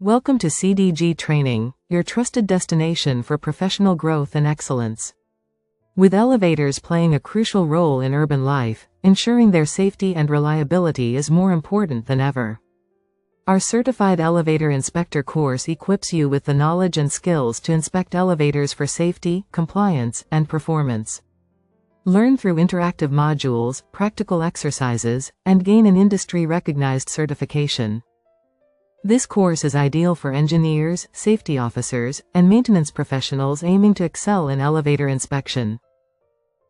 Welcome to CDG Training, your trusted destination for professional growth and excellence. With elevators playing a crucial role in urban life, ensuring their safety and reliability is more important than ever. Our Certified Elevator Inspector course equips you with the knowledge and skills to inspect elevators for safety, compliance, and performance. Learn through interactive modules, practical exercises, and gain an industry-recognized certification. This course is ideal for engineers, safety officers, and maintenance professionals aiming to excel in elevator inspection.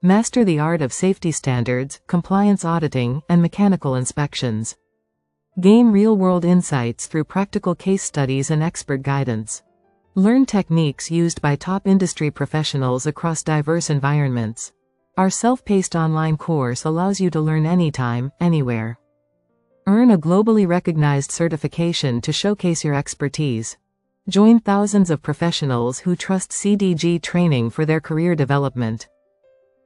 Master the art of safety standards, compliance auditing, and mechanical inspections. Gain real-world insights through practical case studies and expert guidance. Learn techniques used by top industry professionals across diverse environments. Our self-paced online course allows you to learn anytime, anywhere. Earn a globally recognized certification to showcase your expertise. Join thousands of professionals who trust CDG Training for their career development.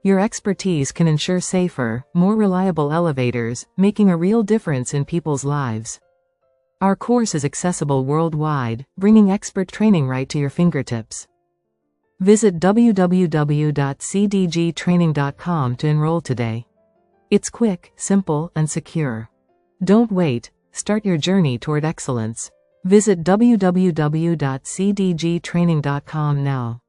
Your expertise can ensure safer, more reliable elevators, making a real difference in people's lives. Our course is accessible worldwide, bringing expert training right to your fingertips. Visit www.cdgtraining.com to enroll today. It's quick, simple, and secure. Don't wait, start your journey toward excellence. Visit www.cdgtraining.com now.